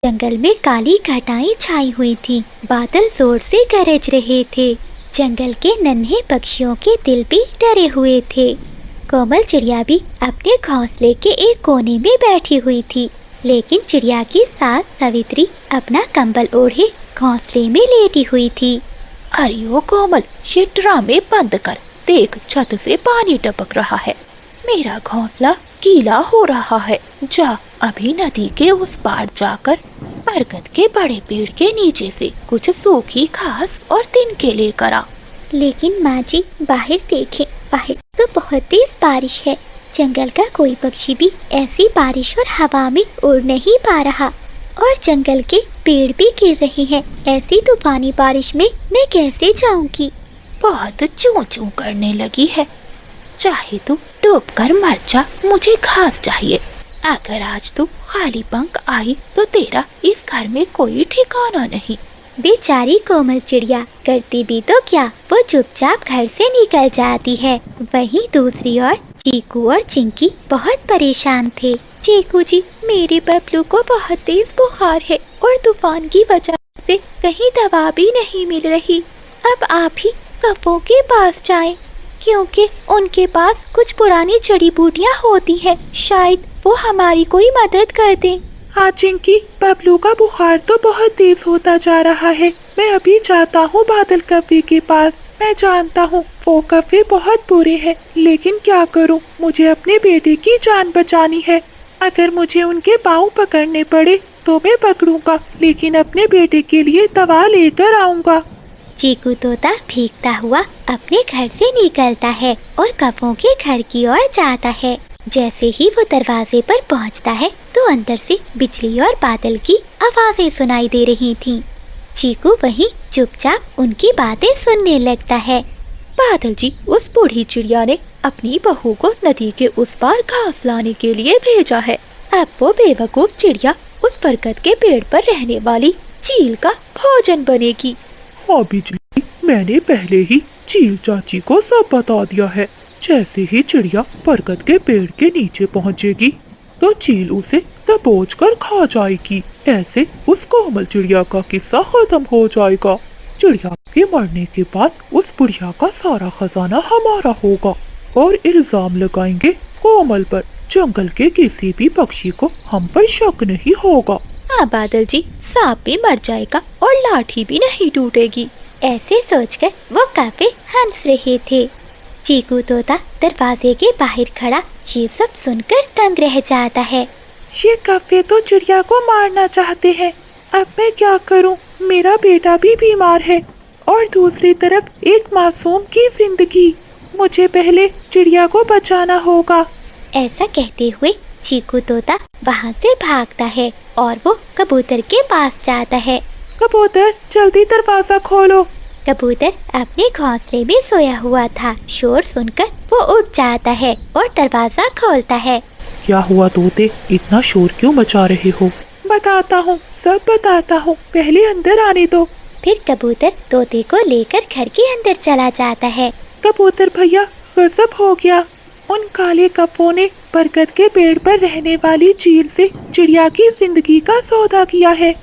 जंगल में काली घटाएं छाई हुई थी। बादल जोर से गरज रहे थे। जंगल के नन्हे पक्षियों के दिल भी डरे हुए थे। कोमल चिड़िया भी अपने घोंसले के एक कोने में बैठी हुई थी, लेकिन चिड़िया की सास सवित्री अपना कंबल ओढ़े घोंसले में लेटी हुई थी। अरे ओ कोमल, ये ड्रामे बंद कर। देख, छत से पानी टपक रहा है। मेरा घोंसला गीला हो रहा है। जा, अभी नदी के उस पार जाकर बरगद के बड़े पेड़ के नीचे से कुछ सूखी घास और तिनके लेकर आ। लेकिन माँ जी, बाहर देखें, बाहर तो बहुत तेज बारिश है। जंगल का कोई पक्षी भी ऐसी बारिश और हवा में उड़ नहीं पा रहा, और जंगल के पेड़ भी गिर रहे हैं। ऐसी तूफानी बारिश में मैं कैसे जाऊंगी? बहुत चूं चूं करने लगी है। चाहे तू डूब कर मर जा, मुझे घास चाहिए। अगर आज तू खाली पंख आई तो तेरा इस घर में कोई ठिकाना नहीं। बेचारी कोमल चिड़िया करती भी तो क्या, वो चुपचाप घर से निकल जाती है। वहीं दूसरी ओर चीकू और चिंकी बहुत परेशान थे। चीकू जी, मेरे बबलू को बहुत तेज बुखार है और तूफान की वजह से कहीं दवा भी नहीं मिल रही। अब आप ही कप्पों के पास जाएं, क्योंकि उनके पास कुछ पुरानी जड़ी बूटियाँ होती हैं। शायद वो हमारी कोई मदद कर दें। हाँ चिंकी, बबलू का बुखार तो बहुत तेज होता जा रहा है। मैं अभी जाता हूँ बादल कव्वे के पास। मैं जानता हूँ वो कव्वे बहुत बुरे हैं, लेकिन क्या करूँ, मुझे अपने बेटे की जान बचानी है। अगर मुझे उनके पाँव पकड़ने पड़े तो मैं पकड़ूंगा, लेकिन अपने बेटे के लिए दवा लेकर आऊँगा। चीकू तोता भीगता हुआ अपने घर से निकलता है और कप्पों के घर की ओर जाता है। जैसे ही वो दरवाजे पर पहुंचता है तो अंदर से बिजली और बादल की आवाजें सुनाई दे रही थीं। चीकू वहीं चुपचाप उनकी बातें सुनने लगता है। बादल जी, उस बूढ़ी चिड़िया ने अपनी बहू को नदी के उस पार घास लाने के लिए भेजा है। अब वो बेवकूफ चिड़िया उस बरगद के पेड़ पर रहने वाली चील का भोजन बनेगी। हाँ बिजली, मैंने पहले ही चील चाची को सब बता दिया है। जैसे ही चिड़िया बरगद के पेड़ के नीचे पहुँचेगी तो चील उसे दबोच कर खा जाएगी। ऐसे उस कोमल चिड़िया का किस्सा खत्म हो जाएगा। चिड़िया के मरने के बाद उस बुढ़िया का सारा खजाना हमारा होगा और इल्जाम लगाएंगे कोमल पर। जंगल के किसी भी पक्षी को हम पर शक नहीं होगा। हाँ बादल जी, सांप भी मर जाएगा और लाठी भी नहीं टूटेगी। ऐसे सोचकर वो काफी हंस रहे थे। चीकू तोता दरवाजे के बाहर खड़ा ये सब सुनकर दंग रह जाता है। ये कव्वे तो चिड़िया को मारना चाहते हैं। अब मैं क्या करूं? मेरा बेटा भी बीमार है और दूसरी तरफ एक मासूम की जिंदगी। मुझे पहले चिड़िया को बचाना होगा। ऐसा कहते हुए चीकू तोता वहाँ से भागता है और वो कबूतर के पास जाता है। कबूतर, जल्दी दरवाजा खोलो। कबूतर अपने घोंसले में सोया हुआ था। शोर सुनकर वो उठ जाता है और दरवाजा खोलता है। क्या हुआ तोते, इतना शोर क्यों मचा रहे हो? बताता हूँ, सब बताता हूँ, पहले अंदर आने दो। फिर कबूतर तोते को लेकर घर के अंदर चला जाता है। कबूतर भैया, गजब हो गया। उन काले कप्पों ने बरगद के पेड़ पर रहने वाली चील से चिड़िया की जिंदगी का सौदा किया है,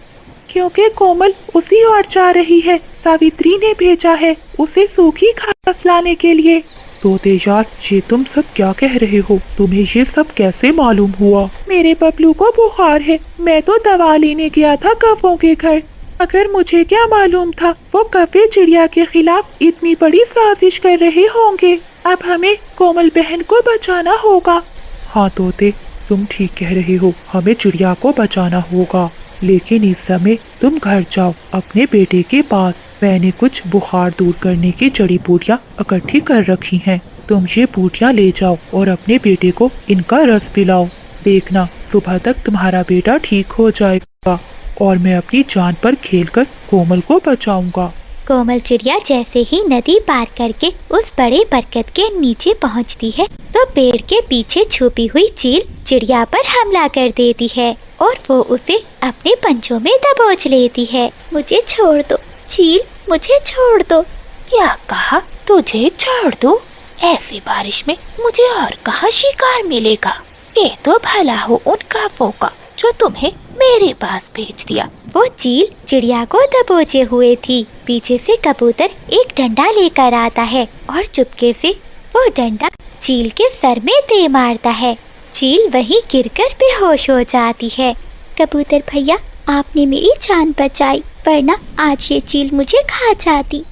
क्योंकि कोमल उसी ओर जा रही है। सावित्री ने भेजा है उसे सूखी घास लाने के लिए। तोते यार, ये तुम सब क्या कह रहे हो? तुम्हें ये सब कैसे मालूम हुआ? मेरे बबलू को बुखार है, मैं तो दवा लेने गया था कव्वों के घर। अगर मुझे क्या मालूम था वो कव्वे चिड़िया के खिलाफ इतनी बड़ी साजिश कर रहे होंगे। अब हमें कोमल बहन को बचाना होगा। हाँ तोते, तुम ठीक कह रहे हो, हमें चिड़िया को बचाना होगा। लेकिन इस समय तुम घर जाओ अपने बेटे के पास। मैंने कुछ बुखार दूर करने की जड़ी बूटियाँ इकट्ठी कर रखी हैं। तुम ये बूटियाँ ले जाओ और अपने बेटे को इनका रस पिलाओ। देखना, सुबह तक तुम्हारा बेटा ठीक हो जाएगा और मैं अपनी जान पर खेलकर कोमल को बचाऊंगा। कोमल चिड़िया जैसे ही नदी पार करके उस बड़े बरगद के नीचे पहुंचती है तो पेड़ के पीछे छुपी हुई चील चिड़िया पर हमला कर देती है और वो उसे अपने पंजों में दबोच लेती है। मुझे छोड़ दो चील, मुझे छोड़ दो। क्या कहा? तुझे छोड़ दो? ऐसी बारिश में मुझे और कहाँ शिकार मिलेगा? ये तो भला हो उन कव्वों का जो तुम्हें मेरे पास भेज दिया। वो चील चिड़िया को दबोचे हुए थी। पीछे से कबूतर एक डंडा लेकर आता है और चुपके से वो डंडा चील के सर में दे मारता है। चील वहीं गिरकर बेहोश हो जाती है। कबूतर भैया, आपने मेरी जान बचाई, वरना आज ये चील मुझे खा जाती।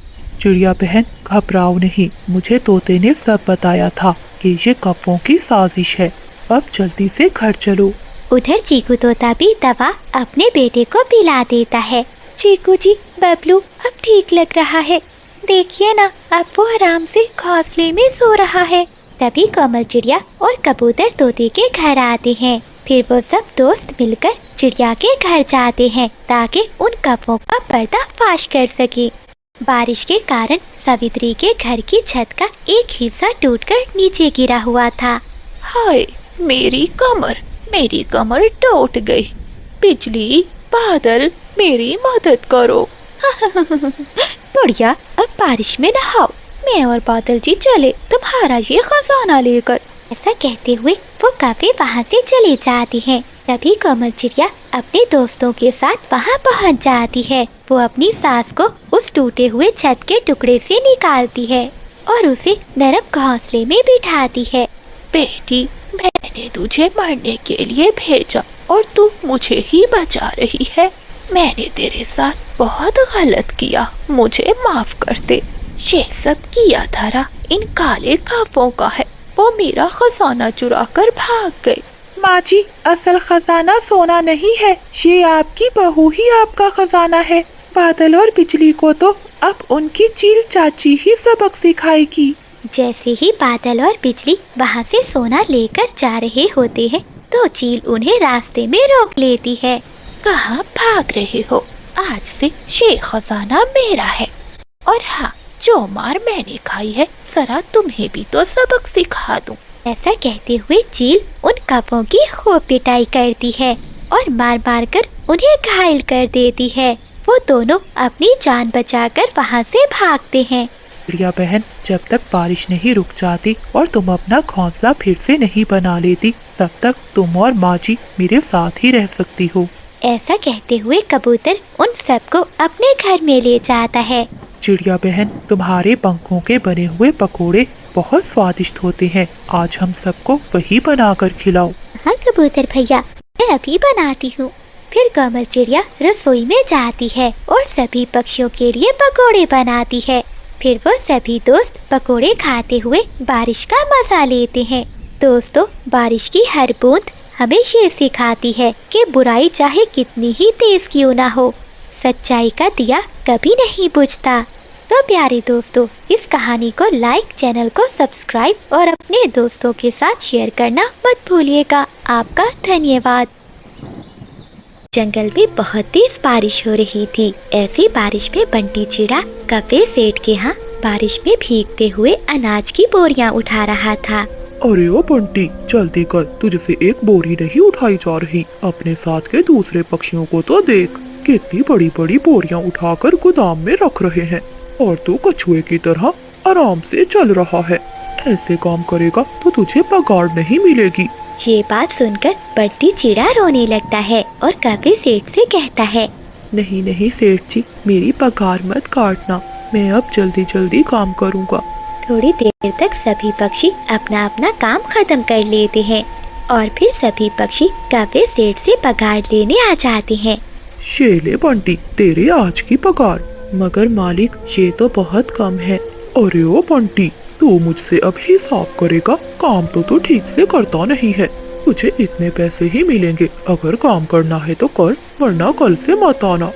चिड़िया बहन घबराओ नहीं, मुझे तोते ने सब बताया था कि ये कप्पों की साजिश है। अब जल्दी से घर चलो। उधर चीकू तोता भी दवा अपने बेटे को पिला देता है। चीकू जी, बबलू अब ठीक लग रहा है, देखिए ना, अब वो आराम से घोंसले में सो रहा है। तभी कोमल चिड़िया और कबूतर तोते के घर आते हैं। फिर वो सब दोस्त मिलकर चिड़िया के घर जाते हैं ताकि उन कप्पों का पर्दाफाश कर सके। बारिश के कारण सावित्री के घर की छत का एक हिस्सा टूटकर नीचे गिरा हुआ था। हाय, मेरी कमर टूट गई। बिजली, बादल, मेरी मदद करो। बुढ़िया, अब बारिश में नहाओ, मैं और बादल जी चले तुम्हारा ये खजाना लेकर। ऐसा कहते हुए वो कव्वे वहाँ से चले जाती हैं। तभी कोमल चिड़िया अपने दोस्तों के साथ वहाँ पहुँच जाती है। वो अपनी सास को उस टूटे हुए छत के टुकड़े से निकालती है और उसे नरम घोंसले में बिठाती है। बेटी, मैंने तुझे मरने के लिए भेजा और तू मुझे ही बचा रही है। मैंने तेरे साथ बहुत गलत किया, मुझे माफ कर दे। ये सब किया धरा इन काले कव्वों का है, वो मेरा खजाना चुरा कर भाग गए। माँ जी, असल खजाना सोना नहीं है, ये आपकी बहू ही आपका खजाना है। बादल और बिजली को तो अब उनकी चील चाची ही सबक सिखाएगी। जैसे ही बादल और बिजली वहाँ से सोना लेकर जा रहे होते हैं तो चील उन्हें रास्ते में रोक लेती है। कहाँ भाग रहे हो? आज से ये खजाना मेरा है। और हाँ, जो मार मैंने खाई है, जरा तुम्हें भी तो सबक सिखा दूं। ऐसा कहते हुए चील उन कप्पों की खूब पिटाई करती है और मार मार कर उन्हें घायल कर देती है। वो दोनों अपनी जान बचाकर वहाँ से भागते हैं। चिड़िया बहन, जब तक बारिश नहीं रुक जाती और तुम अपना घोंसला फिर से नहीं बना लेती, तब तक तुम और माँ जी मेरे साथ ही रह सकती हो। ऐसा कहते हुए कबूतर उन सबको अपने घर में ले जाता है। चिड़िया बहन, तुम्हारे पंखों के बने हुए पकोड़े बहुत स्वादिष्ट होते हैं, आज हम सबको वही बनाकर खिलाओ। हाँ कबूतर भैया, मैं अभी बनाती हूँ। फिर कोमल चिड़िया रसोई में जाती है और सभी पक्षियों के लिए पकोड़े बनाती है। फिर वो सभी दोस्त पकोड़े खाते हुए बारिश का मजा लेते हैं। दोस्तों, बारिश की हर बूंद हमें ये सिखाती है कि बुराई चाहे कितनी ही तेज क्यों ना हो, सच्चाई का दिया कभी नहीं बुझता। तो प्यारे दोस्तों, इस कहानी को लाइक, चैनल को सब्सक्राइब और अपने दोस्तों के साथ शेयर करना मत भूलिएगा। आपका धन्यवाद। जंगल में बहुत तेज बारिश हो रही थी। ऐसी बारिश में बंटी चिड़ा कव्वे सेठ के यहाँ बारिश में भीगते हुए अनाज की बोरियां उठा रहा था। अरे ओ बंटी, जल्दी कर, तुझसे एक बोरी नहीं उठाई जा रही। अपने साथ के दूसरे पक्षियों को तो देख, कितनी बड़ी बड़ी बोरियां उठाकर गोदाम में रख रहे हैं और तू कछुए की तरह आराम से चल रहा है। ऐसे काम करेगा तो तुझे पगार नहीं मिलेगी। ये बात सुनकर बंटी चिड़ा रोने लगता है और कव्वे सेठ से कहता है, नहीं नहीं सेठ जी, मेरी पगार मत काटना, मैं अब जल्दी जल्दी काम करूँगा। थोड़ी देर तक सभी पक्षी अपना अपना काम खत्म कर लेते हैं और फिर सभी पक्षी कव्वे सेठ से पगार लेने आ जाते हैं। ये ले बंटी, तेरे आज की पगार। मगर मालिक, ये तो बहुत कम है। अरे ओ बंटी, तू मुझसे अब हिसाब करेगा, काम तो तू ठीक से करता नहीं है। तुझे इतने पैसे ही मिलेंगे, अगर काम करना है तो कर, वरना कल से मत आना।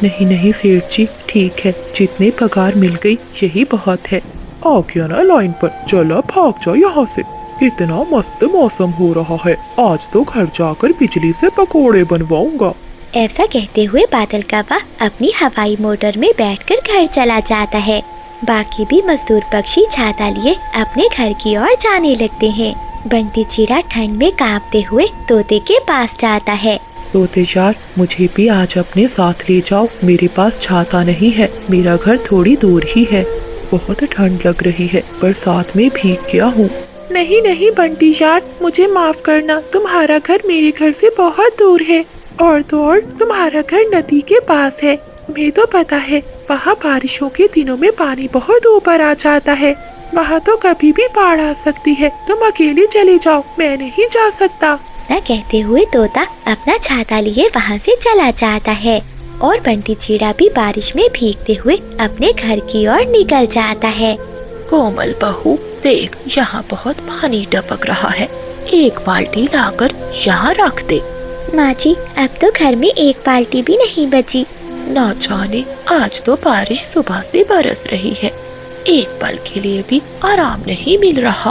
नहीं नहीं सेठ जी, ठीक है, जितनी पगार मिल गई यही बहुत है। आ गया ना लाइन पर, चला भाग जा यहाँ से। इतना मस्त मौसम हो रहा है, आज तो घर जाकर बिजली से पकोड़े बनवाऊंगा। ऐसा कहते हुए बादल कव्वा अपनी हवाई मोटर में बैठकर घर चला जाता है। बाकी भी मजदूर पक्षी छाता लिए अपने घर की ओर जाने लगते हैं। बंटी चिड़ा ठंड में कांपते हुए तोते के पास जाता है। तोते यार, मुझे भी आज अपने साथ ले जाओ, मेरे पास छाता नहीं है, मेरा घर थोड़ी दूर ही है। बहुत ठंड लग रही है, बरसात में भीग गया हूँ। नहीं नहीं बंटी यार, मुझे माफ करना, तुम्हारा घर मेरे घर से बहुत दूर है और तो और तुम्हारा घर नदी के पास है। तुम्हें तो पता है वहाँ बारिशों के दिनों में पानी बहुत ऊपर आ जाता है। वहाँ तो कभी भी बाढ़ आ सकती है। तुम अकेले चले जाओ, मैं नहीं जा सकता। न कहते हुए तोता अपना छाता लिए वहाँ से चला जाता है और बंटी चिड़ा भी बारिश में भीगते हुए अपने घर की ओर निकल जाता है। कोमल बहू देख, यहाँ बहुत पानी टपक रहा है, एक बाल्टी लाकर यहाँ रख दे। माँ जी, अब तो घर में एक बाल्टी भी नहीं बची। ना जाने आज तो बारिश सुबह से बरस रही है, एक पल के लिए भी आराम नहीं मिल रहा।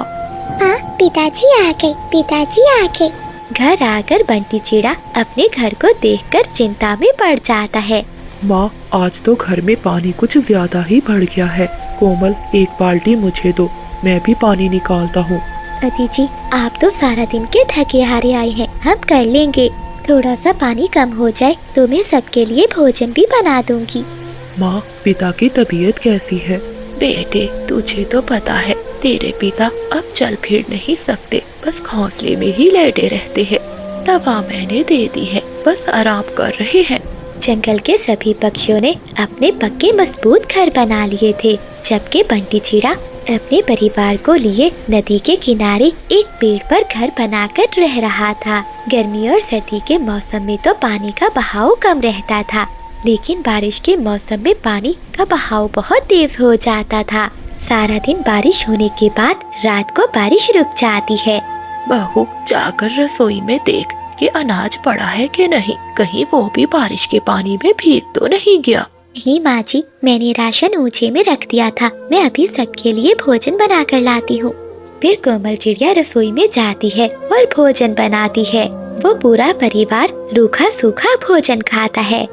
हाँ, पिताजी आ गए, पिताजी आ गए। घर आकर बंटी चिड़ा अपने घर को देखकर चिंता में पड़ जाता है। माँ, आज तो घर में पानी कुछ ज्यादा ही बढ़ गया है। कोमल, एक बाल्टी मुझे दो, मैं भी पानी निकालता हूँ। अति जी, आप तो सारा दिन के थके हारे आए हैं, हम कर लेंगे। थोड़ा सा पानी कम हो जाए तो मैं सबके लिए भोजन भी बना दूंगी। माँ, पिता की तबीयत कैसी है? बेटे, तुझे तो पता है तेरे पिता अब चल फिर नहीं सकते, बस घोंसले में ही लेटे रहते हैं। दवा मैंने दे दी है, बस आराम कर रहे हैं। जंगल के सभी पक्षियों ने अपने पक्के मजबूत घर बना लिए थे, जबकि बंटी चिड़ा अपने परिवार को लिए नदी के किनारे एक पेड़ पर घर बनाकर रह रहा था। गर्मी और सर्दी के मौसम में तो पानी का बहाव कम रहता था, लेकिन बारिश के मौसम में पानी का बहाव बहुत तेज हो जाता था। सारा दिन बारिश होने के बाद रात को बारिश रुक जाती है। बहू, जाकर रसोई में देख कि अनाज पड़ा है कि नहीं, कहीं वो भी बारिश के पानी में भीग तो नहीं गया। नहीं माँ जी, मैंने राशन ऊंचे में रख दिया था, मैं अभी सबके लिए भोजन बना कर लाती हूँ। फिर कोमल चिड़िया रसोई में जाती है और भोजन बनाती है। वो पूरा परिवार रूखा सूखा भोजन खाता है।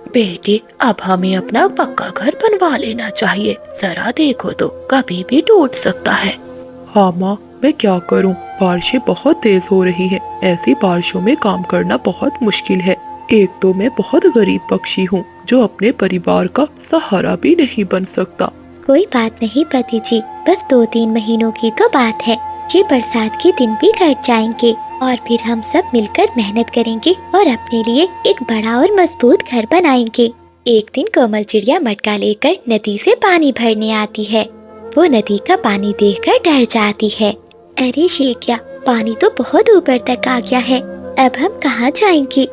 बेटे, अब हमें अपना पक्का घर बनवा लेना चाहिए, जरा देखो तो कभी भी टूट सकता है। हाँ माँ, मैं क्या करूँ, बारिशें बहुत तेज हो रही हैं। ऐसी बारिशों में काम करना बहुत मुश्किल है। एक तो मैं बहुत गरीब पक्षी हूँ जो अपने परिवार का सहारा भी नहीं बन सकता। कोई बात नहीं पति जी, बस 2-3 महीनों की तो बात है। ये बरसात के दिन भी कट जाएंगे और फिर हम सब मिलकर मेहनत करेंगे और अपने लिए एक बड़ा और मजबूत घर बनाएंगे। एक दिन कोमल चिड़िया मटका लेकर नदी से पानी भरने आती है। वो नदी का पानी देखकर डर जाती है। अरे ये क्या, पानी तो बहुत ऊपर तक आ गया है, अब हम कहाँ जाएंगे?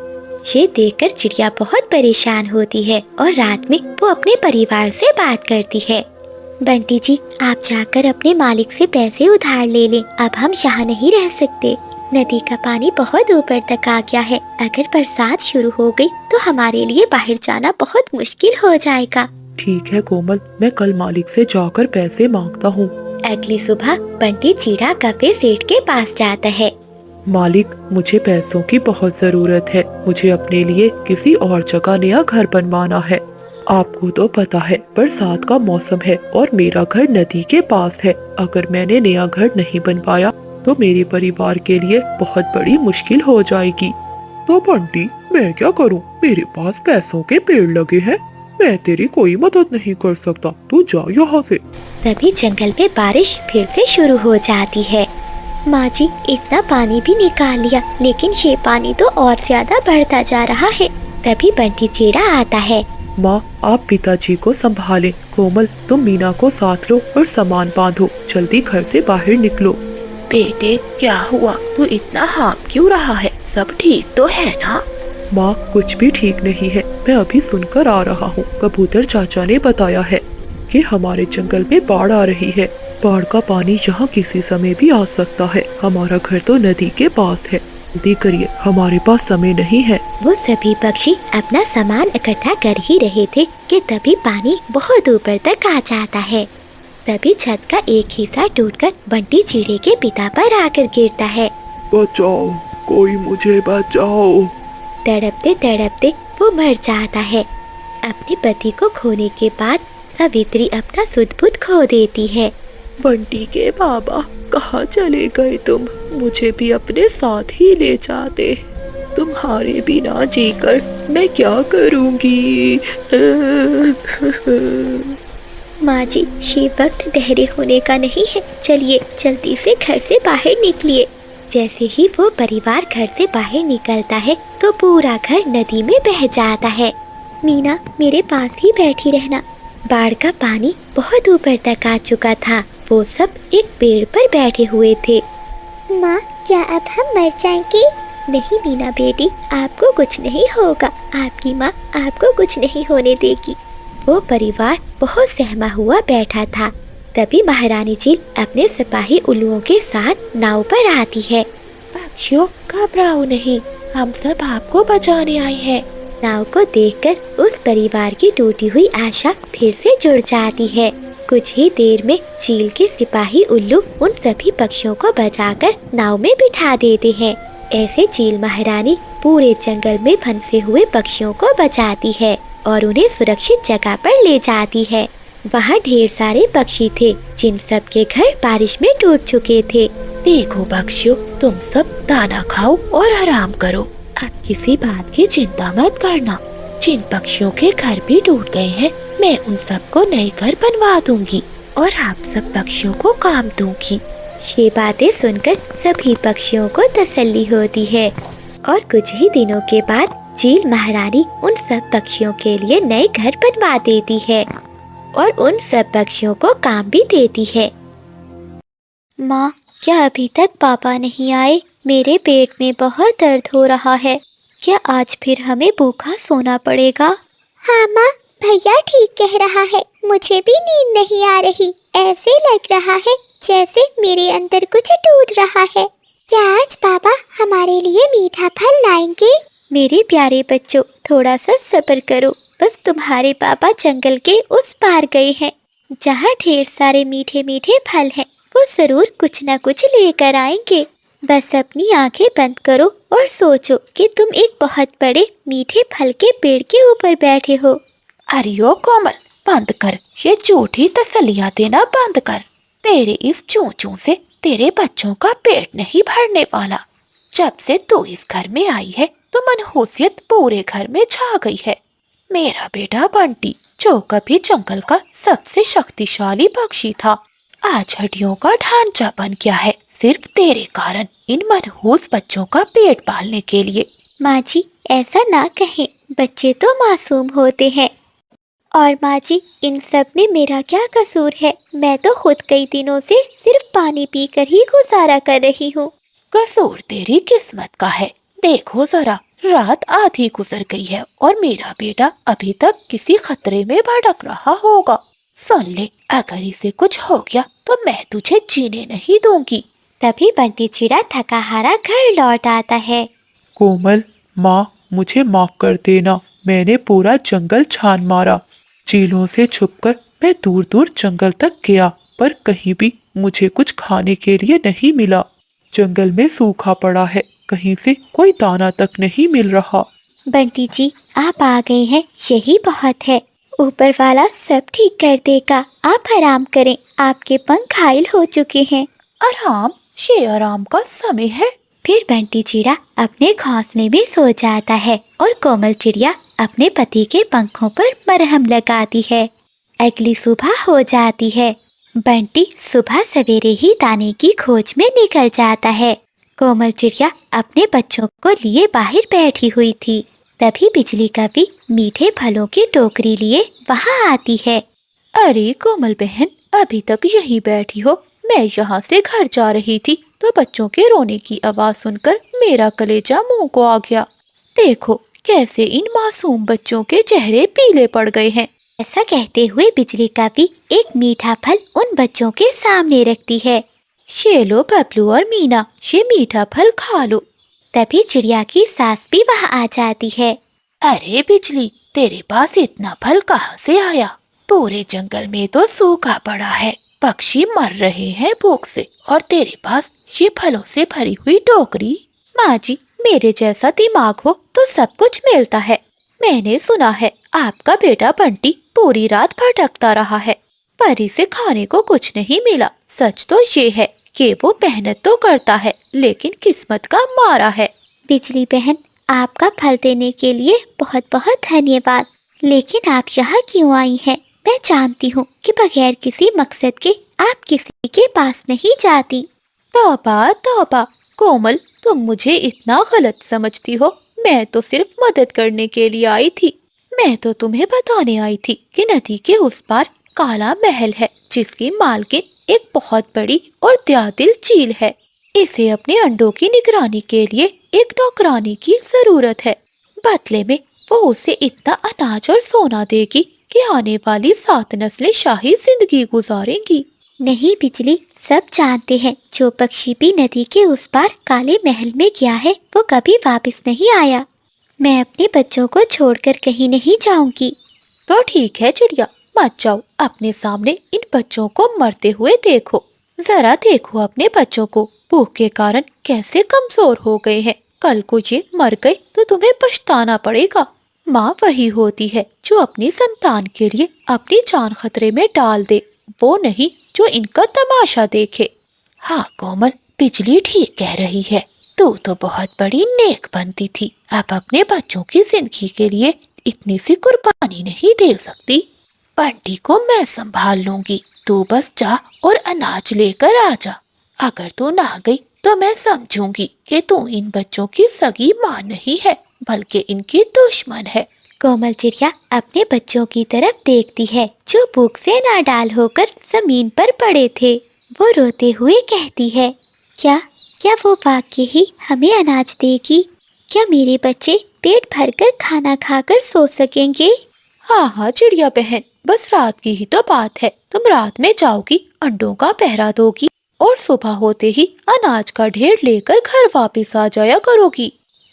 ये देखकर चिड़िया बहुत परेशान होती है और रात में वो अपने परिवार से बात करती है। बंटी जी, आप जाकर अपने मालिक से पैसे उधार ले लें, अब हम यहाँ नहीं रह सकते। नदी का पानी बहुत ऊपर तक आ गया है, अगर बरसात शुरू हो गई तो हमारे लिए बाहर जाना बहुत मुश्किल हो जाएगा। ठीक है कोमल, मैं कल मालिक से जाकर पैसे मांगता हूँ। अगली सुबह बंटी चिड़ा कफे सेठ के पास जाता है। मालिक, मुझे पैसों की बहुत जरूरत है। मुझे अपने लिए किसी और जगह नया घर बनवाना है। आपको तो पता है बरसात का मौसम है और मेरा घर नदी के पास है। अगर मैंने नया घर नहीं बनवाया तो मेरे परिवार के लिए बहुत बड़ी मुश्किल हो जाएगी। तो बंटी, मैं क्या करूं? मेरे पास पैसों के पेड़ लगे हैं, मैं तेरी कोई मदद नहीं कर सकता, तू जा यहाँ से। तभी जंगल में बारिश फिर से शुरू हो जाती है। माँ जी, इतना पानी भी निकाल लिया, लेकिन ये पानी तो और ज्यादा बढ़ता जा रहा है। तभी बंटी चिड़ा आता है। माँ, आप पिताजी को संभालें। कोमल, तुम मीना को साथ लो और सामान बांधो, जल्दी घर से बाहर निकलो। बेटे, क्या हुआ? तू इतना हाँफ क्यों रहा है? सब ठीक तो है ना? माँ, कुछ भी ठीक नहीं है, मैं अभी सुनकर आ रहा हूँ। कबूतर चाचा ने बताया है कि हमारे जंगल में बाढ़ आ रही है। बाढ़ का पानी यहाँ किसी समय भी आ सकता है। हमारा घर तो नदी के पास है, जल्दी करिए, हमारे पास समय नहीं है। वो सभी पक्षी अपना सामान इकट्ठा कर ही रहे थे कि तभी पानी बहुत ऊपर तक आ जाता है। तभी छत का एक हिस्सा टूटकर बंटी चिड़े के पिता पर आकर गिरता है। बचाओ, कोई मुझे बचाओ। तड़पते तड़पते वो मर जाता है। अपने पति को खोने के बाद सावित्री अपना सुध बुध खो देती है। बंटी के बाबा, कहाँ चले गए तुम? मुझे भी अपने साथ ही ले जाते। तुम्हारे बिना जीकर मैं क्या करूँगी? माँ जी, ये वक्त बहरे होने का नहीं है, चलिए जल्दी से घर से बाहर निकलिए। जैसे ही वो परिवार घर से बाहर निकलता है तो पूरा घर नदी में बह जाता है। मीना, मेरे पास ही बैठी रहना। बाढ़ का पानी बहुत ऊपर तक आ चुका था। वो सब एक पेड़ पर बैठे हुए थे। माँ, क्या अब हम मर जाएंगे? नहीं मीना बेटी, आपको कुछ नहीं होगा। आपकी माँ आपको कुछ नहीं होने देगी। वो परिवार बहुत सहमा हुआ बैठा था। तभी महारानी चील अपने सिपाही उल्लुओं के साथ नाव पर आती है। पक्षियों, घबराओ नहीं, हम सब आपको बचाने आए हैं। नाव को देखकर उस परिवार की टूटी हुई आशा फिर से जुड़ जाती है। कुछ ही देर में चील के सिपाही उल्लू उन सभी पक्षियों को बचाकर नाव में बिठा देते हैं। ऐसे चील महारानी पूरे जंगल में फंसे हुए पक्षियों को बचाती है और उन्हें सुरक्षित जगह पर ले जाती है। वहाँ ढेर सारे पक्षी थे जिन सब के घर बारिश में टूट चुके थे। देखो पक्षियों, तुम सब दाना खाओ और आराम करो। अब किसी बात की चिंता मत करना। जिन पक्षियों के घर भी टूट गए हैं, मैं उन सबको नए घर बनवा दूंगी और आप सब पक्षियों को काम दूंगी। ये बातें सुनकर सभी पक्षियों को तसल्ली होती है और कुछ ही दिनों के बाद चील महारानी उन सब पक्षियों के लिए नए घर बनवा देती है और उन सब पक्षियों को काम भी देती है। माँ, क्या अभी तक पापा नहीं आए? मेरे पेट में बहुत दर्द हो रहा है। क्या आज फिर हमें भूखा सोना पड़ेगा? हाँ माँ, भैया ठीक कह रहा है। मुझे भी नींद नहीं आ रही। ऐसे लग रहा है जैसे मेरे अंदर कुछ टूट रहा है। क्या आज पापा हमारे लिए मीठा फल लाएंगे? मेरे प्यारे बच्चों, थोड़ा सा सब्र करो। बस तुम्हारे पापा जंगल के उस पार गए हैं, जहाँ ढेर सारे मीठे मीठे फल हैं। वो जरूर कुछ न कुछ लेकर आएंगे। बस अपनी आंखें बंद करो और सोचो कि तुम एक बहुत बड़े मीठे फल के पेड़ के ऊपर बैठे हो। अरे ओ कोमल, बंद कर, ये झूठी तसल्लियां देना बंद कर। तेरे इस चूं से तेरे बच्चों का पेट नहीं भरने वाला। जब से तू इस घर में आई है तो मनहूसियत पूरे घर में छा गई है। मेरा बेटा बंटी, जो कभी जंगल का सबसे शक्तिशाली पक्षी था, आज हड्डियों का ढांचा बन गया है, सिर्फ तेरे कारण, इन मनहूस बच्चों का पेट पालने के लिए। माँ जी, ऐसा ना कहें, बच्चे तो मासूम होते हैं। और माँ जी, इन सब में मेरा क्या कसूर है? मैं तो खुद कई दिनों से सिर्फ पानी पीकर ही गुजारा कर रही हूँ। कसूर तेरी किस्मत का है। देखो जरा, रात आधी गुजर गई है और मेरा बेटा अभी तक किसी खतरे में भटक रहा होगा। सुन ले, अगर इसे कुछ हो गया तो मैं तुझे जीने नहीं दूंगी। तभी बंटी चिड़ा थका हारा घर लौट आता है। कोमल, माँ, मुझे माफ कर देना। मैंने पूरा जंगल छान मारा। चीलों से छुपकर मैं दूर दूर जंगल तक गया, पर कहीं भी मुझे कुछ खाने के लिए नहीं मिला। जंगल में सूखा पड़ा है, कहीं से कोई दाना तक नहीं मिल रहा। बंटी जी, आप आ गए हैं, यही बहुत है। ऊपर वाला सब ठीक कर देगा। आप आराम करें, आपके पंख घायल हो चुके हैं। आराम? ये आराम का समय है? फिर बंटी चिड़ा अपने घोंसले में सो जाता है और कोमल चिड़िया अपने पति के पंखों पर मरहम लगाती है। अगली सुबह हो जाती है। बंटी सुबह सवेरे ही दाने की खोज में निकल जाता है। कोमल चिड़िया अपने बच्चों को लिए बाहर बैठी हुई थी। तभी बिजली कवि मीठे फलों की टोकरी लिए वहाँ आती है। अरे कोमल बहन, अभी तक यहीं बैठी हो? मैं यहाँ से घर जा रही थी तो बच्चों के रोने की आवाज सुनकर मेरा कलेजा मुंह को आ गया। देखो कैसे इन मासूम बच्चों के चेहरे पीले पड़ गए हैं। ऐसा कहते हुए बिजली कवि एक मीठा फल उन बच्चों के सामने रखती है। ये लो बबलू और मीना, ये मीठा फल खा लो। तभी चिड़िया की सास भी वहाँ आ जाती है। अरे बिजली, तेरे पास इतना फल कहाँ से आया? पूरे जंगल में तो सूखा पड़ा है, पक्षी मर रहे हैं भूख से, और तेरे पास ये फलों से भरी हुई टोकरी। माँ जी, मेरे जैसा दिमाग हो तो सब कुछ मिलता है। मैंने सुना है आपका बेटा बंटी पूरी रात भटकता रहा है, पर इसे खाने को कुछ नहीं मिला। सच तो ये है कि वो मेहनत तो करता है लेकिन किस्मत का मारा है। बिजली बहन, आपका फल देने के लिए बहुत बहुत धन्यवाद। लेकिन आप यहाँ क्यों आई हैं? मैं जानती हूँ कि बगैर किसी मकसद के आप किसी के पास नहीं जाती। तौबा तौबा, कोमल, तुम मुझे इतना गलत समझती हो। मैं तो सिर्फ मदद करने के लिए आई थी। मैं तो तुम्हें बताने आई थी कि नदी के उस पार काला महल है, जिसकी मालकिन एक बहुत बड़ी और दयादिल चील है। इसे अपने अंडों की निगरानी के लिए एक नौकरानी की जरूरत है। बदले में वो उसे इतना अनाज और सोना देगी कि आने वाली 7 नस्लें शाही जिंदगी गुजारेंगी। नहीं बिजली, सब जानते हैं जो पक्षी भी नदी के उस पार काले महल में गया है वो कभी वापस नहीं आया। मैं अपने बच्चों को छोड़कर कहीं नहीं जाऊंगी। तो ठीक है चिड़िया, मत जाओ। अपने सामने इन बच्चों को मरते हुए देखो। जरा देखो अपने बच्चों को, भूख के कारण कैसे कमजोर हो गए हैं। कल को ये मर गए तो तुम्हें पछताना पड़ेगा। माँ वही होती है जो अपनी संतान के लिए अपनी जान खतरे में डाल दे, वो नहीं जो इनका तमाशा देखे। हाँ कोमल, बिजली ठीक कह रही है। तू तो बहुत बड़ी नेक बनती थी, अब अपने बच्चों की जिंदगी के लिए इतनी सी कुर्बानी नहीं दे सकती। बंटी को मैं संभाल लूंगी, तू बस जा और अनाज लेकर आ जा। अगर तू ना गई तो मैं समझूंगी कि तू इन बच्चों की सगी माँ नहीं है, बल्कि इनकी दुश्मन है। कोमल चिड़िया अपने बच्चों की तरफ देखती है जो भूख से नाडाल होकर जमीन पर पड़े थे। वो रोते हुए कहती है, क्या क्या वो वाकई ही हमें अनाज देगी? क्या मेरे बच्चे पेट भरकर खाना खाकर सो सकेंगे? हाँ हाँ चिड़िया बहन, बस रात की ही तो बात है। तुम रात में जाओगी, अंडों का पहरा दोगी और सुबह होते ही अनाज का ढेर लेकर घर वापस आ जाया करोगी।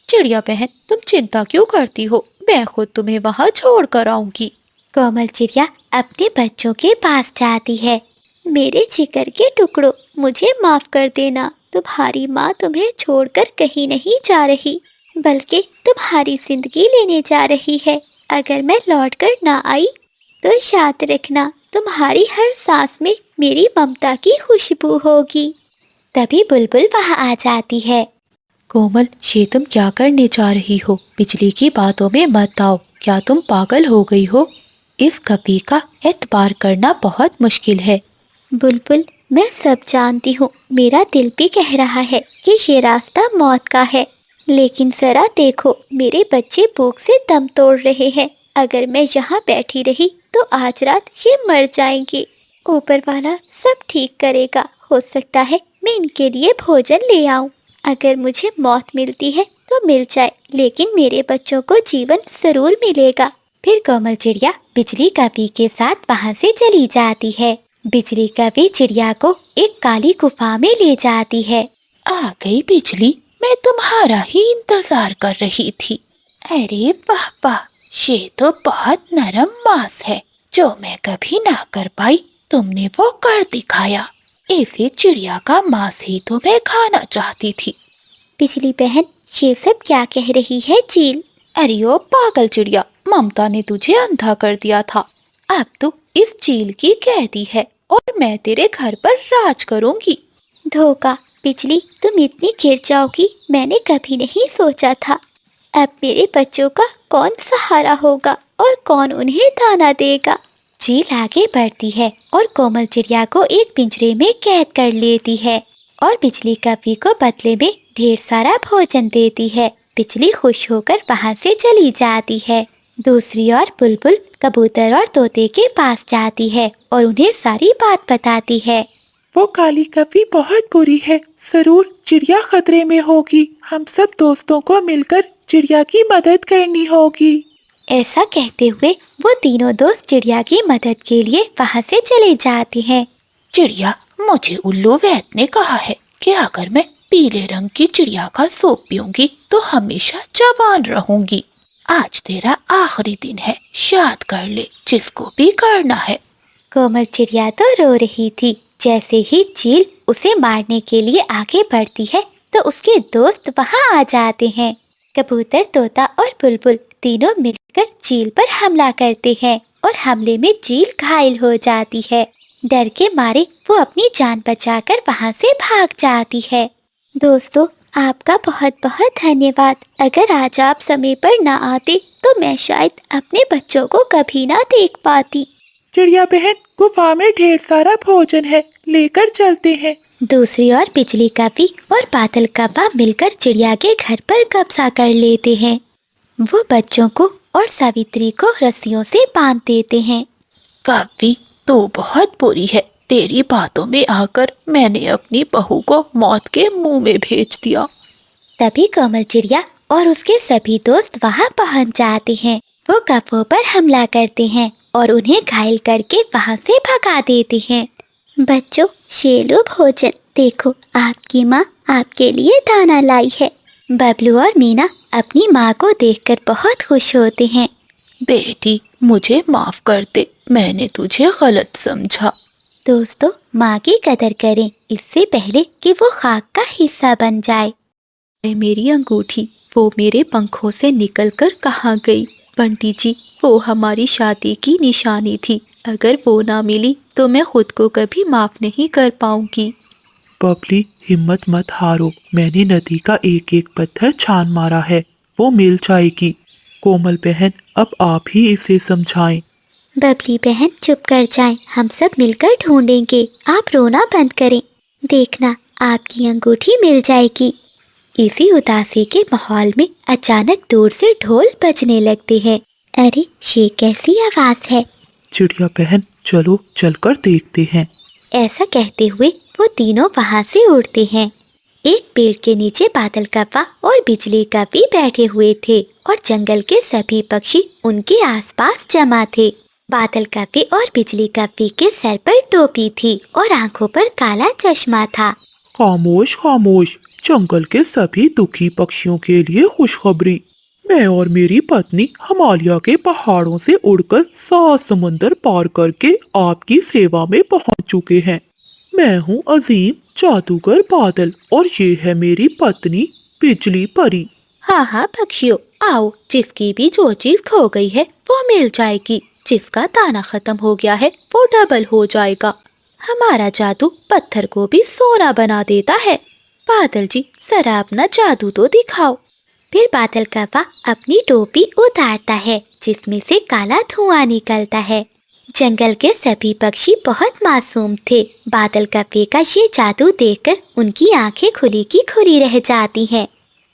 चिड़िया बहन, तुम चिंता क्यों करती हो? मैं खुद तुम्हें वहाँ छोड़ कर आऊंगी। कोमल चिड़िया अपने बच्चों के पास जाती है। मेरे जिगर के टुकड़ों, मुझे माफ कर देना। तुम्हारी माँ तुम्हें छोड़कर कहीं नहीं जा रही, बल्कि तुम्हारी जिंदगी लेने जा रही है। अगर मैं लौटकर ना आई तो याद रखना, तुम्हारी हर सांस में मेरी ममता की खुशबू होगी। तभी बुलबुल वहाँ आ जाती है। कोमल, ये तुम क्या करने जा रही हो? बिजली की बातों में मत आओ। क्या तुम पागल हो गई हो? इस कपी का एतबार करना बहुत मुश्किल है। बुलबुल, मैं सब जानती हूँ। मेरा दिल भी कह रहा है कि ये रास्ता मौत का है, लेकिन जरा देखो, मेरे बच्चे भूख से दम तोड़ रहे हैं। अगर मैं यहाँ बैठी रही तो आज रात ये मर जाएंगे। ऊपर वाला सब ठीक करेगा। हो सकता है मैं इनके लिए भोजन ले आऊँ। अगर मुझे मौत मिलती है तो मिल जाए, लेकिन मेरे बच्चों को जीवन जरूर मिलेगा। फिर कोमल चिड़िया बिजली कवि के साथ वहाँ से चली जाती है। बिजली कवि चिड़िया को एक काली गुफा में ले जाती है। आ गई बिजली, मैं तुम्हारा ही इंतजार कर रही थी। अरे वाह वाह, ये तो बहुत नरम मांस है। जो मैं कभी ना कर पाई, तुमने वो कर दिखाया। ऐसे चिड़िया का मांस ही तो मैं खाना चाहती थी। बिजली बहन, ये सब क्या कह रही है चील? अरे ओ पागल चिड़िया, ममता ने तुझे अंधा कर दिया था। अब तू इस चील की कैदी है और मैं तेरे घर पर राज करूंगी। धोखा। बिजली, तुम इतनी गिर जाओगी मैंने कभी नहीं सोचा था। अब मेरे बच्चों का कौन सहारा होगा और कौन उन्हें दाना देगा? चील आगे बढ़ती है और कोमल चिड़िया को एक पिंजरे में कैद कर लेती है और बिजली कवि को बदले में ढेर सारा भोजन देती है। बिजली खुश होकर वहाँ से चली जाती है। दूसरी ओर बुलबुल कबूतर और तोते के पास जाती है और उन्हें सारी बात बताती है। वो काली कवि बहुत बुरी है, जरूर चिड़िया खतरे में होगी। हम सब दोस्तों को मिलकर चिड़िया की मदद करनी होगी। ऐसा कहते हुए वो तीनों दोस्त चिड़िया की मदद के लिए वहाँ से चले जाते हैं। चिड़िया, मुझे उल्लू वैद ने कहा है कि अगर मैं पीले रंग की चिड़िया का सूप पीऊंगी तो हमेशा जवान रहूंगी। आज तेरा आखिरी दिन है, याद कर ले, जिसको भी करना है। कोमल चिड़िया तो रो रही थी। जैसे ही चील उसे मारने के लिए आगे बढ़ती है तो उसके दोस्त वहाँ आ जाते हैं। कबूतर, तोता और बुलबुल तीनों मिलकर चील पर हमला करते हैं और हमले में चील घायल हो जाती है। डर के मारे वो अपनी जान बचाकर वहाँ से भाग जाती है। दोस्तों, आपका बहुत बहुत धन्यवाद। अगर आज आप समय पर ना आते तो मैं शायद अपने बच्चों को कभी ना देख पाती। चिड़िया बहन, गुफा में ढेर सारा भोजन है, लेकर चलते हैं। दूसरी ओर बिजली कवि और बादल कव्वा मिलकर चिड़िया के घर पर कब्जा कर लेते हैं। वो बच्चों को और सावित्री को रस्सियों से बांध देते हैं। कवि तो बहुत बुरी है, तेरी बातों में आकर मैंने अपनी बहू को मौत के मुंह में भेज दिया। तभी कोमल चिड़िया और उसके सभी दोस्त वहाँ पहुँच जाते हैं। वो कौवों पर हमला करते हैं और उन्हें घायल करके वहाँ से भगा देते हैं। बच्चों, ये लो भोजन, देखो आपकी माँ आपके लिए दाना लाई है। बबलू और मीना अपनी माँ को देखकर बहुत खुश होते हैं। बेटी, मुझे माफ कर दे, मैंने तुझे गलत समझा। दोस्तों, माँ की कदर करें इससे पहले कि वो खाक का हिस्सा बन जाए। मेरी अंगूठी, वो मेरे पंखों से निकलकर कहाँ गई? पंडित जी, वो हमारी शादी की निशानी थी, अगर वो ना मिली तो मैं खुद को कभी माफ नहीं कर पाऊंगी। बबली, हिम्मत मत हारो, मैंने नदी का एक एक पत्थर छान मारा है, वो मिल जाएगी। कोमल बहन, अब आप ही इसे समझाएं। बबली बहन चुप कर जाएं, हम सब मिलकर ढूंढेंगे, आप रोना बंद करें। देखना, आपकी अंगूठी मिल जाएगी। इसी उदासी के माहौल में अचानक दूर से ढोल बजने लगते हैं। अरे, ये कैसी आवाज है? चिड़िया बहन, चलो चलकर देखते हैं। ऐसा कहते हुए वो तीनों वहाँ से उड़ते हैं। एक पेड़ के नीचे बादल कव्वा और बिजली कवि बैठे हुए थे और जंगल के सभी पक्षी उनके आसपास जमा थे। बादल कवि और बिजली कवि के सर पर टोपी थी और आंखों पर काला चश्मा था। खामोश खामोश, जंगल के सभी दुखी पक्षियों के लिए खुशखबरी। मैं और मेरी पत्नी हिमालय के पहाड़ों से उड़कर 7 समंदर पार करके आपकी सेवा में पहुंच चुके हैं। मैं हूं अजीम जादूगर बादल और ये है मेरी पत्नी बिजली परी। हाँ हाँ पक्षियों, आओ, जिसकी भी जो चीज खो गई है वो मिल जाएगी, जिसका दाना खत्म हो गया है वो डबल हो जाएगा। हमारा जादू पत्थर को भी सोना बना देता है। बादल जी, जरा अपना जादू तो दिखाओ। फिर बादल कव्वा अपनी टोपी उतारता है जिसमें से काला धुआं निकलता है। जंगल के सभी पक्षी बहुत मासूम थे। बादल कव्वे का ये जादू देखकर उनकी आंखें खुली की खुली रह जाती हैं।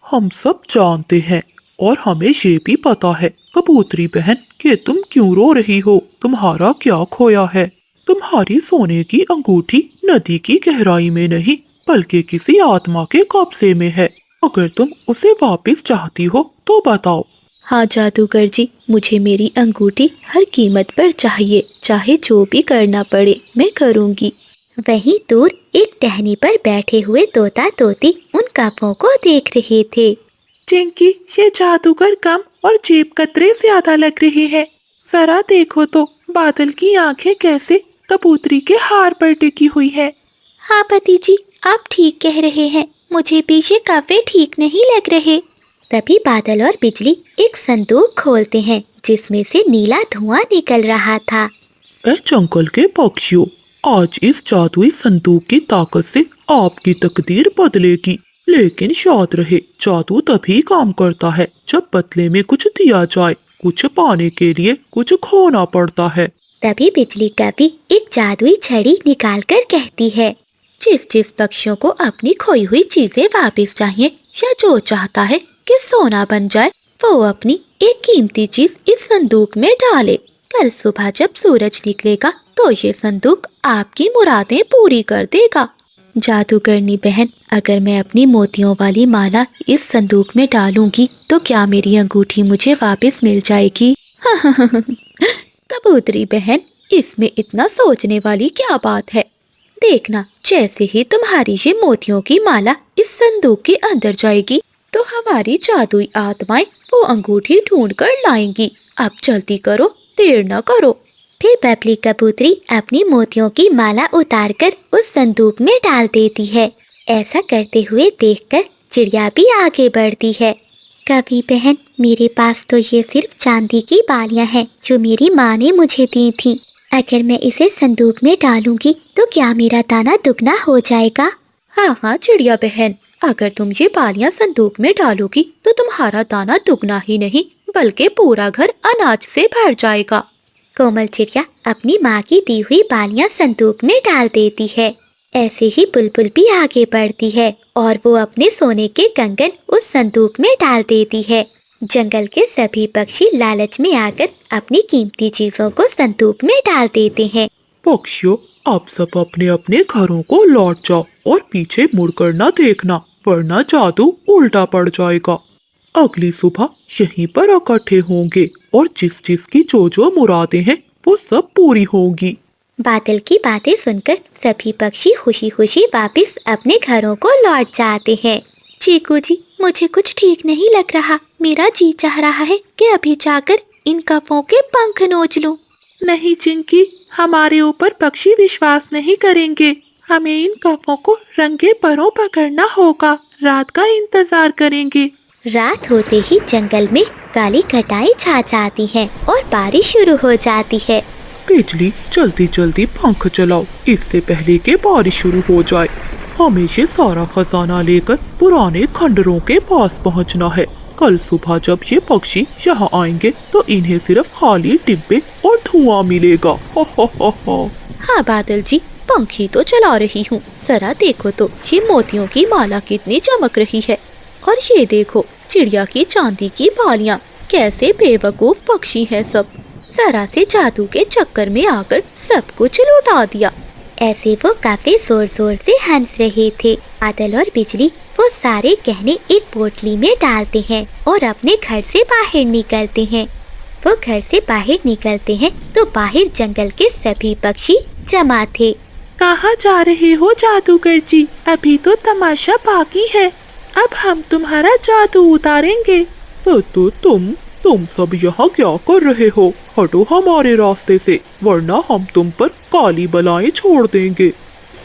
हम सब जानते हैं और हमें ये भी पता है कबूतरी बहन कि तुम क्यों रो रही हो। तुम्हारा क्या खोया है? तुम्हारी सोने की अंगूठी नदी की गहराई में नहीं बल्कि किसी आत्मा के कब्जे में है। अगर तुम उसे वापस चाहती हो तो बताओ। हाँ जादूगर जी, मुझे मेरी अंगूठी हर कीमत पर चाहिए, चाहे जो भी करना पड़े मैं करूँगी। वहीं दूर एक टहनी पर बैठे हुए तोता तोती उन कौवों को देख रहे थे। चिंकी, ये जादूगर कम और जेब कतरे ज्यादा लग रहे हैं। जरा देखो तो बादल की आंखें कैसे कबूतरी के हार पर टिकी हुई है। हाँ पति जी, आप ठीक कह रहे हैं, मुझे भी ये कौवे ठीक नहीं लग रहे। तभी बादल और बिजली एक संदूक खोलते हैं जिसमें से नीला धुआं निकल रहा था। ए जंगल के पक्षियों, आज इस जादुई संदूक की ताकत से आपकी तकदीर बदलेगी। लेकिन याद रहे, जादू तभी काम करता है जब बदले में कुछ दिया जाए। कुछ पाने के लिए कुछ खोना पड़ता है। तभी बिजली कवि एक जादुई छड़ी निकालकर कहती है, जिस पक्षियों को अपनी खोई हुई चीजें वापस चाहिए या जो चाहता है कि सोना बन जाए, वो अपनी एक कीमती चीज इस संदूक में डाले। कल सुबह जब सूरज निकलेगा तो ये संदूक आपकी मुरादें पूरी कर देगा। जादूगरनी बहन, अगर मैं अपनी मोतियों वाली माला इस संदूक में डालूंगी तो क्या मेरी अंगूठी मुझे वापस मिल जाएगी? कबूतरी बहन, इसमें इतना सोचने वाली क्या बात है? देखना, जैसे ही तुम्हारी ये मोतियों की माला इस संदूक के अंदर जाएगी तो हमारी जादुई आत्माएं वो अंगूठी ढूंढ कर लाएंगी। अब जल्दी करो, देर न करो। फिर बबली कबूतरी अपनी मोतियों की माला उतारकर उस संदूक में डाल देती है। ऐसा करते हुए देखकर चिड़िया भी आगे बढ़ती है। कवि बहन, मेरे पास तो ये सिर्फ चांदी की बालियां हैं जो मेरी माँ ने मुझे दी थी। अगर मैं इसे संदूक में डालूंगी तो क्या मेरा दाना दुगना हो जाएगा? हाँ हाँ चिड़िया बहन, अगर तुम ये बालियां संदूक में डालोगी तो तुम्हारा दाना दुगना ही नहीं बल्कि पूरा घर अनाज से भर जाएगा। कोमल चिड़िया अपनी माँ की दी हुई बालियां संदूक में डाल देती है। ऐसे ही बुलबुल भी आगे बढ़ती है और वो अपने सोने के कंगन उस संदूक में डाल देती है। जंगल के सभी पक्षी लालच में आकर अपनी कीमती चीजों को संदूक में डाल देते हैं। पक्षियों, आप सब अपने अपने घरों को लौट जाओ और पीछे मुड़कर न देखना, वरना जादू उल्टा पड़ जाएगा। अगली सुबह यहीं पर इकट्ठे होंगे और जिस जिस की जो मुरादें हैं वो सब पूरी होंगी। बादल की बातें सुनकर सभी पक्षी खुशी खुशी वापस अपने घरों को लौट जाते हैं। चीकू जी, मुझे कुछ ठीक नहीं लग रहा। मेरा जी चाह रहा है कि अभी जाकर इन कपों के पंख नोच लूं। नहीं चिंकी, हमारे ऊपर पक्षी विश्वास नहीं करेंगे। हमें इन कपों को रंगे परों पकड़ना होगा। रात का इंतजार करेंगे। रात होते ही जंगल में काली घटाएं छा जाती हैं और बारिश शुरू हो जाती है। बिजली, जल्दी जल्दी पंख चलाओ, इससे पहले कि बारिश शुरू हो जाए। हमें ये सारा खजाना लेकर पुराने खंडरों के पास पहुंचना है। कल सुबह जब ये पक्षी यहाँ आएंगे तो इन्हें सिर्फ खाली डिब्बे और धुआं मिलेगा। हो हो। हाँ बादल जी, पंखी तो चला रही हूँ। जरा देखो तो ये मोतियों की माला कितनी चमक रही है, और ये देखो चिड़िया की चांदी की बालियाँ। कैसे बेवकूफ पक्षी हैं सब। जरा से जादू के चक्कर में आकर सब कुछ लुटा दिया। ऐसे वो काफी जोर जोर से हंस रहे थे। बादल और बिजली वो सारे गहने एक पोटली में डालते हैं और अपने घर से बाहर निकलते हैं। वो घर से बाहर निकलते हैं तो बाहर जंगल के सभी पक्षी जमा थे। कहाँ जा रहे हो जादूगर जी? अभी तो तमाशा बाकी है। अब हम तुम्हारा जादू उतारेंगे। तो तुम सब यहाँ क्या कर रहे हो? हटो हमारे रास्ते से, वरना हम तुम पर काली बलाएं छोड़ देंगे।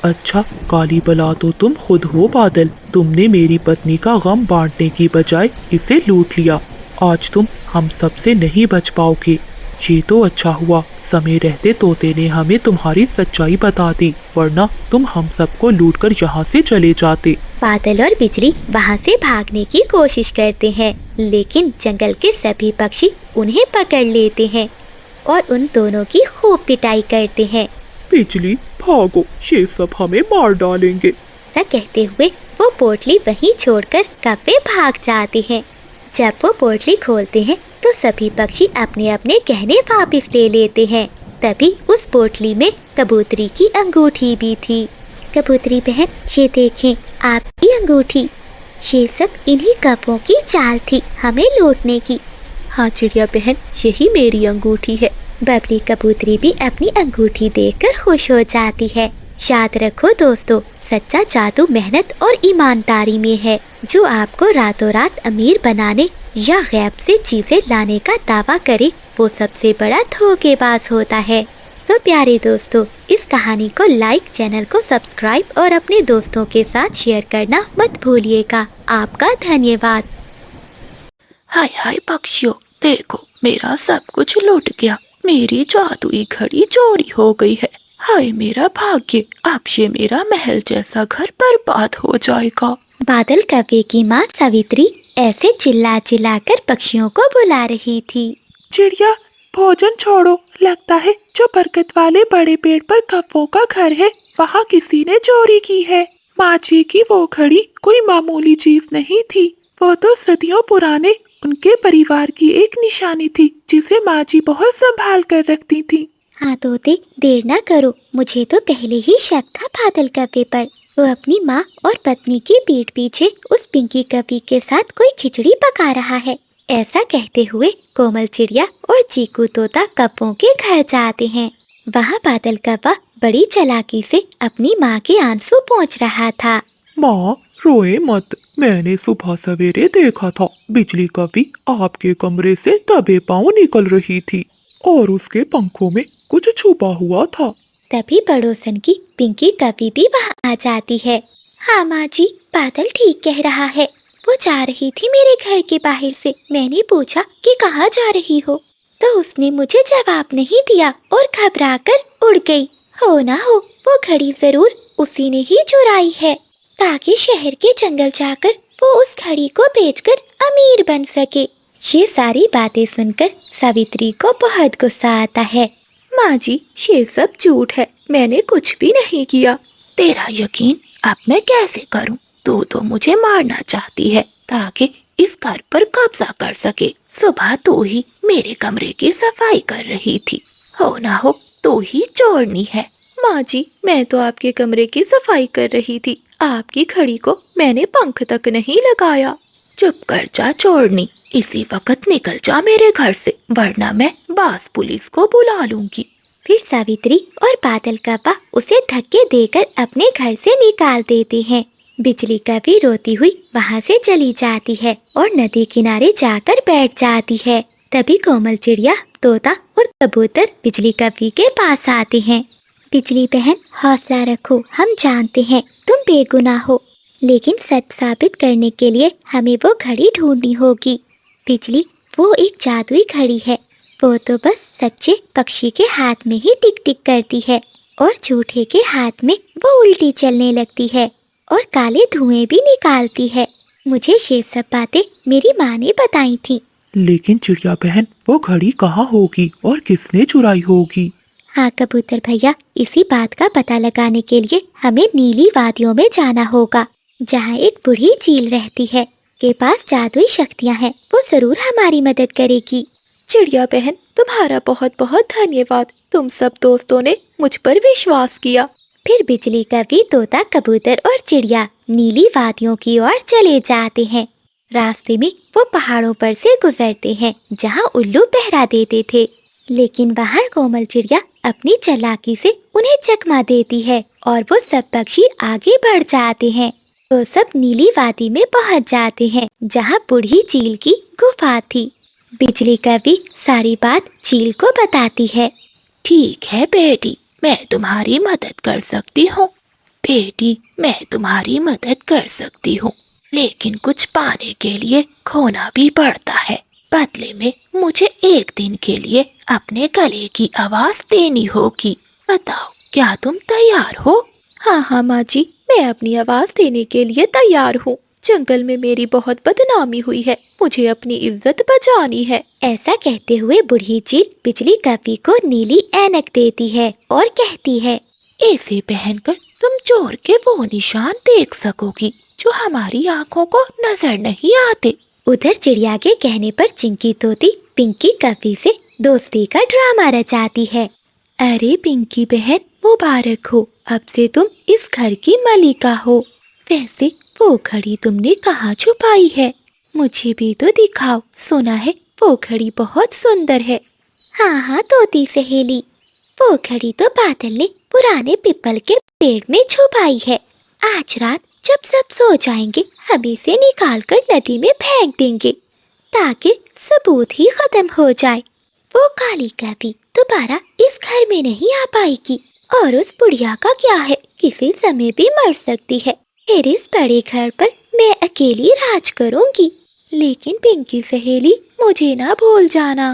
अच्छा, काली बला तो तुम खुद हो बादल। तुमने मेरी पत्नी का गम बांटने की बजाय इसे लूट लिया। आज तुम हम सब से नहीं बच पाओगे। ये तो अच्छा हुआ समय रहते तोते ने हमें तुम्हारी सच्चाई बता दी, वरना तुम हम सबको लूटकर यहाँ से चले जाते। बादल और बिजली वहाँ से भागने की कोशिश करते हैं, लेकिन जंगल के सभी पक्षी उन्हें पकड़ लेते हैं और उन दोनों की खूब पिटाई करते हैं। बिजली भागो, ये सब हमें मार डालेंगे। ऐसा कहते हुए वो पोटली वहीं छोड़कर कब्बे भाग जाते हैं। जब वो पोटली खोलते हैं तो सभी पक्षी अपने अपने गहने वापस ले लेते हैं। तभी उस पोटली में कबूतरी की अंगूठी भी थी। कबूतरी बहन, ये देखें आपकी अंगूठी। ये सब इन्हीं कपों की चाल थी हमें लूटने की। हाँ चिड़िया बहन, यही मेरी अंगूठी है। बबली कबूतरी भी अपनी अंगूठी देखकर खुश हो जाती है। याद रखो दोस्तों, सच्चा जादू मेहनत और ईमानदारी में है। जो आपको रातों रात अमीर बनाने या गैब से चीजें लाने का दावा करे, वो सबसे बड़ा धोखेबाज होता है। तो प्यारे दोस्तों, इस कहानी को लाइक, चैनल को सब्सक्राइब और अपने दोस्तों के साथ शेयर करना मत भूलिएगा। आपका धन्यवाद। हाय हाय पक्षियों, देखो मेरा सब कुछ लुट गया। मेरी जादुई घड़ी चोरी हो गई है। हाय मेरा भाग्य, अब ये मेरा महल जैसा घर बर्बाद हो जाएगा। बादल कव्वे की माँ सावित्री ऐसे चिल्ला चिल्ला कर पक्षियों को बुला रही थी। चिड़िया, भोजन छोड़ो। लगता है जो बरगद वाले बड़े पेड़ पर कव्वों का घर है, वहाँ किसी ने चोरी की है। माँ जी की वो घड़ी कोई मामूली चीज नहीं थी। वो तो सदियों पुराने उनके परिवार की एक निशानी थी, जिसे माँ जी बहुत संभाल कर रखती थी। हाँ तोते, देर ना करो। मुझे तो पहले ही शक था बादल कव्वे पर। वो अपनी माँ और पत्नी की पीठ पीछे उस पिंकी कव्वे के साथ कोई खिचड़ी पका रहा है। ऐसा कहते हुए कोमल चिड़िया और चीकू तोता कव्वों के घर जाते हैं। वहाँ बादल कव्वा बड़ी चालाकी से अपनी माँ के आंसू पोंछ रहा था। माँ रोए मत, मैंने सुबह सवेरे देखा था बिजली कव्वी आपके कमरे से दबे पांव निकल रही थी और उसके पंखों में कुछ छुपा हुआ था। तभी पड़ोसन की पिंकी कव्वी भी वहाँ आ जाती है। हाँ माँ जी, बादल ठीक कह रहा है। वो जा रही थी मेरे घर के बाहर से। मैंने पूछा कि कहाँ जा रही हो, तो उसने मुझे जवाब नहीं दिया और घबराकर उड़ गई। हो ना हो वो घड़ी जरूर उसी ने ही चुराई है, ताकि शहर के जंगल जाकर वो उस घड़ी को बेचकर अमीर बन सके। ये सारी बातें सुनकर सावित्री को बहुत गुस्सा आता है। माँ जी, ये सब झूठ है। मैंने कुछ भी नहीं किया। तेरा यकीन अब मैं कैसे करूं? तू तो मुझे मारना चाहती है ताकि इस घर पर कब्जा कर सके। सुबह तू ही मेरे कमरे की सफाई कर रही थी, हो ना हो तू ही चोरनी है। माँ जी, मैं तो आपके कमरे की सफाई कर रही थी, आपकी घड़ी को मैंने पंख तक नहीं लगाया। चुप कर जा चोरनी, इसी वक्त निकल जा मेरे घर से, वरना मैं बास पुलिस को बुला लूंगी। फिर सावित्री और बादल कव्वा उसे धक्के देकर अपने घर से निकाल देते हैं। बिजली कव्वी रोती हुई वहाँ से चली जाती है और नदी किनारे जाकर बैठ जाती है। तभी कोमल चिड़िया, तोता और कबूतर बिजली कव्वी के पास आते हैं। बिजली बहन, हौसला रखो, हम जानते हैं तुम बेगुनाह हो, लेकिन सच साबित करने के लिए हमें वो घड़ी ढूंढनी होगी। बिजली, वो एक जादुई घड़ी है, वो तो बस सच्चे पक्षी के हाथ में ही टिक टिक करती है और झूठे के हाथ में वो उल्टी चलने लगती है और काले धुएं भी निकालती है। मुझे ये सब बातें मेरी माँ ने बताई थी। लेकिन चिड़िया बहन, वो घड़ी कहाँ होगी और किसने चुराई होगी? हाँ कबूतर भैया, इसी बात का पता लगाने के लिए हमें नीली वादियों में जाना होगा, जहाँ एक बूढ़ी चील रहती है, के पास जादुई शक्तियाँ हैं, वो जरूर हमारी मदद करेगी। चिड़िया बहन, तुम्हारा बहुत बहुत धन्यवाद, तुम सब दोस्तों ने मुझ पर विश्वास किया। फिर बिजली कव्वी, तोता, कबूतर और चिड़िया नीली वादियों की ओर चले जाते हैं। रास्ते में वो पहाड़ों पर से गुजरते हैं जहाँ उल्लू पहरा देते थे, लेकिन वहाँ कोमल चिड़िया अपनी चालाकी से उन्हें चकमा देती है और वो सब पक्षी आगे बढ़ जाते हैं। वो सब नीली वादी में पहुँच जाते हैं जहाँ बूढ़ी चील की गुफा थी। बिजली कव्वी सारी बात चील को बताती है। ठीक है बेटी, मैं तुम्हारी मदद कर सकती हूँ। बेटी, मैं तुम्हारी मदद कर सकती हूँ, लेकिन कुछ पाने के लिए खोना भी पड़ता है। बदले में मुझे एक दिन के लिए अपने गले की आवाज देनी होगी। बताओ, क्या तुम तैयार हो? हाँ हाँ माँ जी, मैं अपनी आवाज देने के लिए तैयार हूँ। जंगल में मेरी बहुत बदनामी हुई है, मुझे अपनी इज्जत बचानी है। ऐसा कहते हुए बूढ़ी चील बिजली कव्वी को नीली ऐनक देती है और कहती है, इसे पहनकर तुम चोर के वो निशान देख सकोगी जो हमारी आँखों को नजर नहीं आते। उधर चिड़िया के कहने पर चिंकी तोती पिंकी कव्वी से दोस्ती का ड्रामा रचाती है। अरे पिंकी बहन, मुबारक हो, अब से तुम इस घर की मलिका हो। वैसे वो घड़ी तुमने कहाँ छुपाई है? मुझे भी तो दिखाओ, सुना है वो घड़ी बहुत सुंदर है। हाँ हाँ तोती सहेली, वो घड़ी तो बादल ने पुराने पीपल के पेड़ में छुपाई है। आज रात जब सब सो जाएंगे, हम इसे निकाल कर नदी में फेंक देंगे ताकि सबूत ही खत्म हो जाए। वो काली कव्वी दोबारा इस घर में नहीं आ पाएगी, और उस बुढ़िया का क्या है, किसी समय भी मर सकती है। फिर इस बड़े घर पर मैं अकेली राज करूंगी। लेकिन पिंकी सहेली, मुझे ना भूल जाना।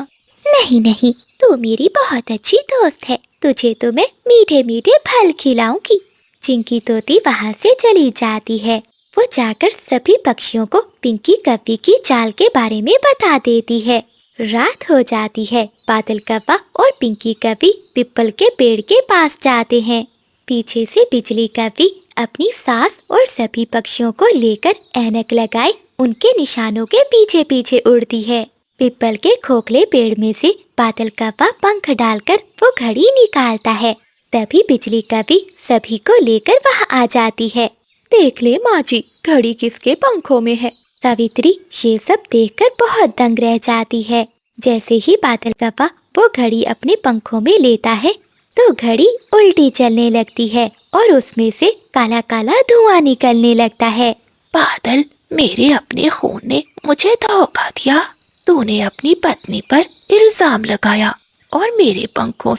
नहीं नहीं, तू मेरी बहुत अच्छी दोस्त है, तुझे तो मैं मीठे मीठे फल खिलाऊंगी। चिंकी तोती वहाँ से चली जाती है। वो जाकर सभी पक्षियों को पिंकी कव्वी की चाल के बारे में बता देती है। रात हो जाती है। बादल कव्वा और पिंकी कव्वी पीपल के पेड़ के पास जाते हैं। पीछे से बिजली कव्वी अपनी सास और सभी पक्षियों को लेकर ऐनक लगाए उनके निशानों के पीछे पीछे उड़ती है। पीपल के खोखले पेड़ में से बादल कव्वा पंख डालकर वो घड़ी निकालता है। तभी बिजली कव्वी सभी को लेकर वहाँ आ जाती है। देख ले माँ जी, घड़ी किसके पंखों में है। सावित्री ये सब देखकर बहुत दंग रह जाती है। जैसे ही बादल कव्वा वो घड़ी अपने पंखों में लेता है तो घड़ी उल्टी चलने लगती है और उसमें से काला काला धुआं निकलने लगता है। बादल, मेरे अपने खून ने मुझे धोखा दिया। तूने अपनी पत्नी पर इल्जाम लगाया और मेरे पंखों